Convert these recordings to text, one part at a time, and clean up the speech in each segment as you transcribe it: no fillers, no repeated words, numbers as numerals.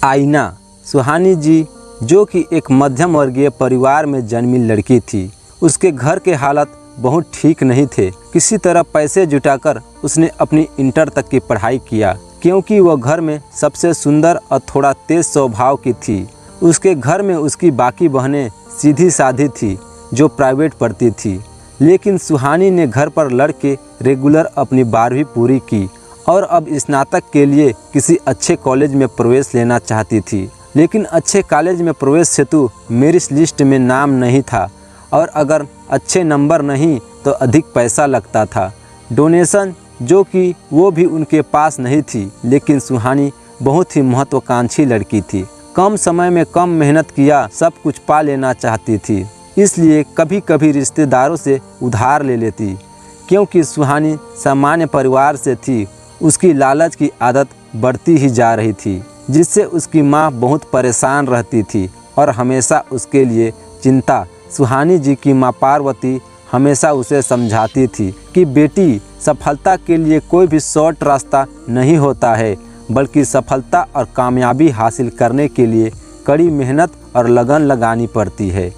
आईना। सुहानी जी जो कि एक मध्यम वर्गीय परिवार में जन्मी लड़की थी, उसके घर के हालत बहुत ठीक नहीं थे। किसी तरह पैसे जुटाकर उसने अपनी इंटर तक की पढ़ाई किया, क्योंकि वह घर में सबसे सुंदर और थोड़ा तेज स्वभाव की थी। उसके घर में उसकी बाकी बहनें सीधी साधी थी जो प्राइवेट पढ़ती थी, लेकिन सुहानी ने घर पर लड़के रेगुलर अपनी 12वीं पूरी की और अब स्नातक के लिए किसी अच्छे कॉलेज में प्रवेश लेना चाहती थी। लेकिन अच्छे कॉलेज में प्रवेश हेतु मेरिट लिस्ट में नाम नहीं था और अगर अच्छे नंबर नहीं तो अधिक पैसा लगता था। डोनेशन जो कि वो भी उनके पास नहीं थी, लेकिन सुहानी बहुत ही महत्वाकांक्षी लड़की थी। कम समय में कम मेहनत किया सब कुछ पा लेना चाहती थी, इसलिए कभी कभी रिश्तेदारों से उधार ले लेती। क्योंकि सुहानी सामान्य परिवार से थी, उसकी लालच की आदत बढ़ती ही जा रही थी, जिससे उसकी माँ बहुत परेशान रहती थी और हमेशा उसके लिए चिंता। सुहानी जी की माँ पार्वती हमेशा उसे समझाती थी कि बेटी, सफलता के लिए कोई भी शॉर्ट रास्ता नहीं होता है, बल्कि सफलता और कामयाबी हासिल करने के लिए कड़ी मेहनत और लगन लगानी पड़ती है।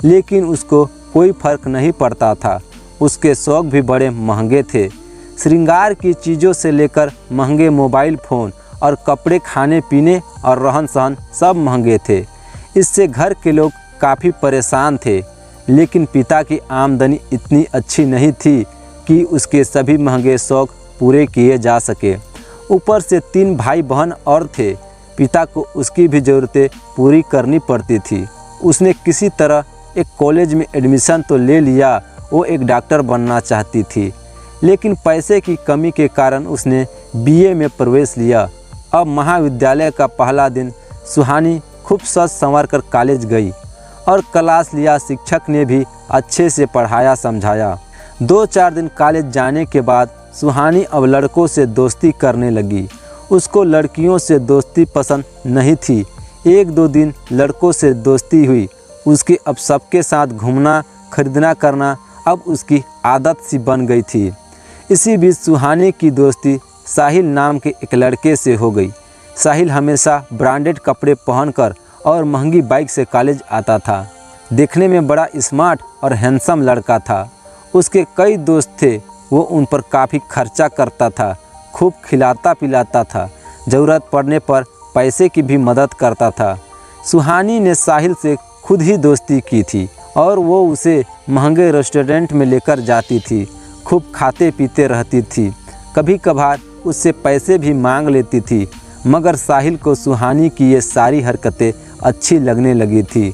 लेकिन उसको कोई फर्क नहीं पड़ता था। उसके शौक भी बड़े महंगे थे। श्रृंगार की चीज़ों से लेकर महंगे मोबाइल फ़ोन और कपड़े, खाने पीने और रहन सहन सब महंगे थे। इससे घर के लोग काफ़ी परेशान थे, लेकिन पिता की आमदनी इतनी अच्छी नहीं थी कि उसके सभी महंगे शौक पूरे किए जा सके। ऊपर से 3 भाई बहन और थे। पिता को उसकी भी ज़रूरतें पूरी करनी पड़ती थी। उसने किसी तरह एक कॉलेज में एडमिशन तो ले लिया। वो एक डॉक्टर बनना चाहती थी, लेकिन पैसे की कमी के कारण उसने बीए में प्रवेश लिया। अब महाविद्यालय का पहला दिन सुहानी खूब सज संवर कर कॉलेज गई और क्लास लिया। शिक्षक ने भी अच्छे से पढ़ाया समझाया। 2-4 दिन कॉलेज जाने के बाद सुहानी अब लड़कों से दोस्ती करने लगी। उसको लड़कियों से दोस्ती पसंद नहीं थी। 1-2 दिन लड़कों से दोस्ती हुई। उसकी अब सबके साथ घूमना, खरीदना करना अब उसकी आदत सी बन गई थी। इसी बीच सुहानी की दोस्ती साहिल नाम के एक लड़के से हो गई। साहिल हमेशा ब्रांडेड कपड़े पहनकर और महंगी बाइक से कॉलेज आता था। देखने में बड़ा स्मार्ट और हैंडसम लड़का था। उसके कई दोस्त थे। वो उन पर काफ़ी खर्चा करता था, खूब खिलाता पिलाता था। ज़रूरत पड़ने पर पैसे की भी मदद करता था। सुहानी ने साहिल से खुद ही दोस्ती की थी और वो उसे महंगे रेस्टोरेंट में लेकर जाती थी। खूब खाते पीते रहती थी। कभी कभार उससे पैसे भी मांग लेती थी, मगर साहिल को सुहानी की ये सारी हरकतें अच्छी लगने लगी थी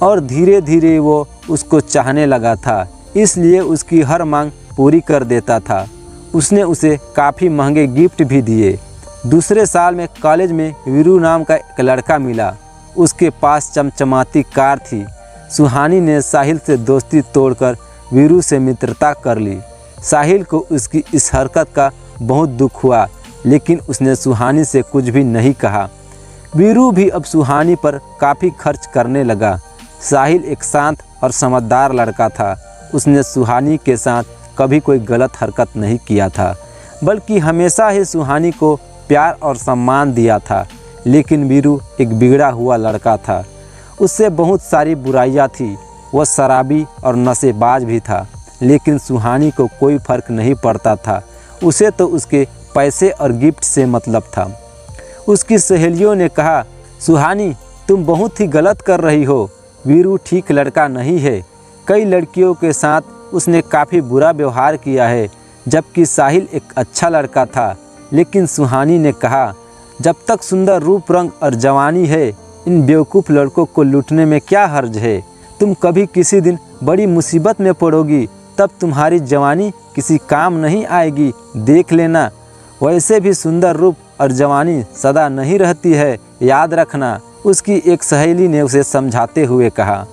और धीरे धीरे वो उसको चाहने लगा था। इसलिए उसकी हर मांग पूरी कर देता था। उसने उसे काफ़ी महंगे गिफ्ट भी दिए। दूसरे साल में कॉलेज में वीरू नाम का एक लड़का मिला। उसके पास चमचमाती कार थी। सुहानी ने साहिल से दोस्ती तोड़कर वीरू से मित्रता कर ली। साहिल को उसकी इस हरकत का बहुत दुख हुआ, लेकिन उसने सुहानी से कुछ भी नहीं कहा। वीरू भी अब सुहानी पर काफ़ी खर्च करने लगा। साहिल एक शांत और समझदार लड़का था। उसने सुहानी के साथ कभी कोई गलत हरकत नहीं किया था, बल्कि हमेशा ही सुहानी को प्यार और सम्मान दिया था। लेकिन वीरू एक बिगड़ा हुआ लड़का था। उससे बहुत सारी बुराइयां थी। वह शराबी और नशेबाज भी था, लेकिन सुहानी को कोई फर्क नहीं पड़ता था। उसे तो उसके पैसे और गिफ्ट से मतलब था। उसकी सहेलियों ने कहा, सुहानी तुम बहुत ही गलत कर रही हो, वीरू ठीक लड़का नहीं है। कई लड़कियों के साथ उसने काफ़ी बुरा व्यवहार किया है, जबकि साहिल एक अच्छा लड़का था। लेकिन सुहानी ने कहा, जब तक सुंदर रूप रंग और जवानी है, इन बेवकूफ़ लड़कों को लूटने में क्या हर्ज है। तुम कभी किसी दिन बड़ी मुसीबत में पड़ोगी, तब तुम्हारी जवानी किसी काम नहीं आएगी, देख लेना। वैसे भी सुंदर रूप और जवानी सदा नहीं रहती है, याद रखना, उसकी एक सहेली ने उसे समझाते हुए कहा।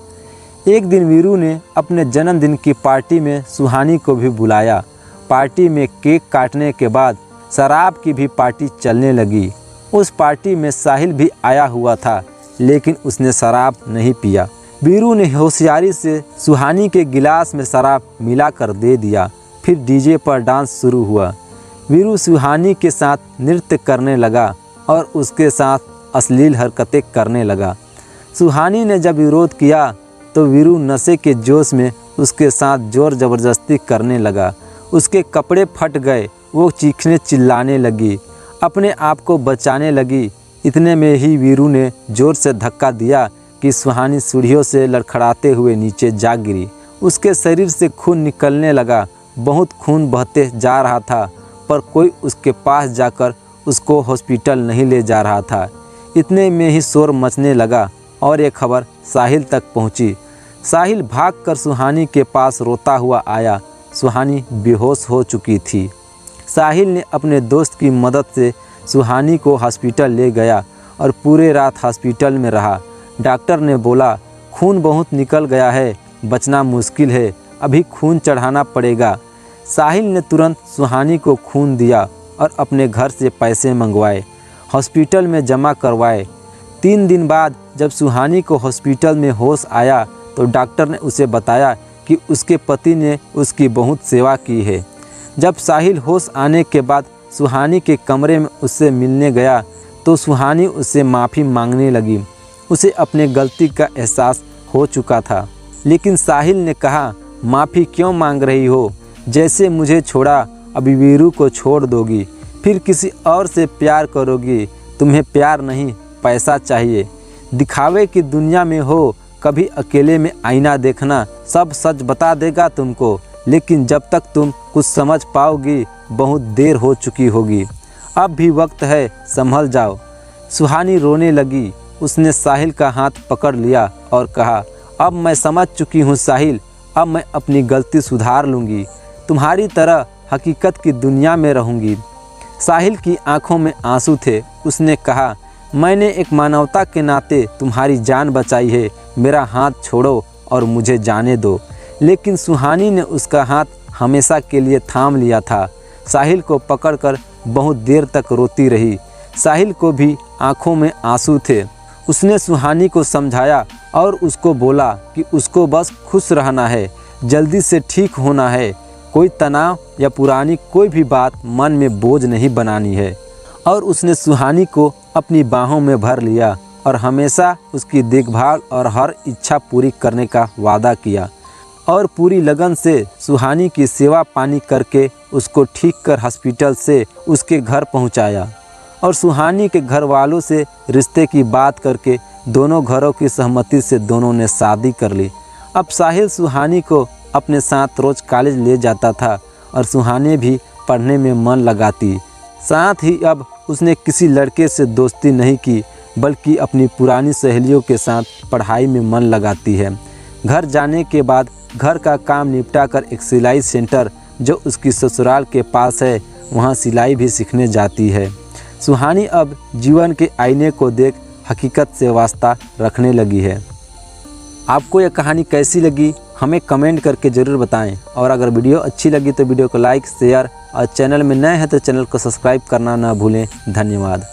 एक दिन वीरू ने अपने जन्मदिन की पार्टी में सुहानी को भी बुलाया। पार्टी में केक काटने के बाद शराब की भी पार्टी चलने लगी। उस पार्टी में साहिल भी आया हुआ था, लेकिन उसने शराब नहीं पिया। वीरू ने होशियारी से सुहानी के गिलास में शराब मिलाकर दे दिया। फिर डीजे पर डांस शुरू हुआ। वीरू सुहानी के साथ नृत्य करने लगा और उसके साथ अश्लील हरकतें करने लगा। सुहानी ने जब विरोध किया तो वीरू नशे के जोश में उसके साथ जोर ज़बरदस्ती करने लगा। उसके कपड़े फट गए, वो चीखने चिल्लाने लगी, अपने आप को बचाने लगी। इतने में ही वीरू ने जोर से धक्का दिया कि सुहानी सीढ़ियों से लड़खड़ाते हुए नीचे जा गिरी। उसके शरीर से खून निकलने लगा, बहुत खून बहते जा रहा था, पर कोई उसके पास जाकर उसको हॉस्पिटल नहीं ले जा रहा था। इतने में ही शोर मचने लगा और ये खबर साहिल तक पहुंची। साहिल भागकर सुहानी के पास रोता हुआ आया। सुहानी बेहोश हो चुकी थी। साहिल ने अपने दोस्त की मदद से सुहानी को हॉस्पिटल ले गया और पूरे रात हॉस्पिटल में रहा। डॉक्टर ने बोला, खून बहुत निकल गया है, बचना मुश्किल है, अभी खून चढ़ाना पड़ेगा। साहिल ने तुरंत सुहानी को खून दिया और अपने घर से पैसे मंगवाए, हॉस्पिटल में जमा करवाए। 3 दिन बाद जब सुहानी को हॉस्पिटल में होश आया तो डॉक्टर ने उसे बताया कि उसके पति ने उसकी बहुत सेवा की है। जब साहिल होश आने के बाद सुहानी के कमरे में उससे मिलने गया तो सुहानी उससे माफ़ी मांगने लगी। उसे अपने गलती का एहसास हो चुका था, लेकिन साहिल ने कहा, माफ़ी क्यों मांग रही हो? जैसे मुझे छोड़ा अभी वीरू को छोड़ दोगी, फिर किसी और से प्यार करोगी। तुम्हें प्यार नहीं, पैसा चाहिए। दिखावे की दुनिया में हो, कभी अकेले में आईना देखना, सब सच बता देगा तुमको, लेकिन जब तक तुम कुछ समझ पाओगी बहुत देर हो चुकी होगी। अब भी वक्त है, संभल जाओ। सुहानी रोने लगी। उसने साहिल का हाथ पकड़ लिया और कहा, अब मैं समझ चुकी हूँ साहिल, अब मैं अपनी गलती सुधार लूँगी, तुम्हारी तरह हकीकत की दुनिया में रहूँगी। साहिल की आंखों में आंसू थे। उसने कहा, मैंने एक मानवता के नाते तुम्हारी जान बचाई है, मेरा हाथ छोड़ो और मुझे जाने दो। लेकिन सुहानी ने उसका हाथ हमेशा के लिए थाम लिया था। साहिल को पकड़कर बहुत देर तक रोती रही। साहिल को भी आंखों में आंसू थे। उसने सुहानी को समझाया और उसको बोला कि उसको बस खुश रहना है, जल्दी से ठीक होना है, कोई तनाव या पुरानी कोई भी बात मन में बोझ नहीं बनानी है। और उसने सुहानी को अपनी बाहों में भर लिया और हमेशा उसकी देखभाल और हर इच्छा पूरी करने का वादा किया और पूरी लगन से सुहानी की सेवा पानी करके उसको ठीक कर हॉस्पिटल से उसके घर पहुंचाया। और सुहानी के घर वालों से रिश्ते की बात करके दोनों घरों की सहमति से दोनों ने शादी कर ली। अब साहिल सुहानी को अपने साथ रोज़ कॉलेज ले जाता था और सुहानी भी पढ़ने में मन लगाती। साथ ही अब उसने किसी लड़के से दोस्ती नहीं की, बल्कि अपनी पुरानी सहेलियों के साथ पढ़ाई में मन लगाती है। घर जाने के बाद घर का काम निपटा कर एक सिलाई सेंटर जो उसकी ससुराल के पास है, वहाँ सिलाई भी सीखने जाती है। सुहानी अब जीवन के आईने को देख हकीकत से वास्ता रखने लगी है। आपको यह कहानी कैसी लगी हमें कमेंट करके ज़रूर बताएं, और अगर वीडियो अच्छी लगी तो वीडियो को लाइक, शेयर और चैनल में नए हैं तो चैनल को सब्सक्राइब करना ना भूलें। धन्यवाद।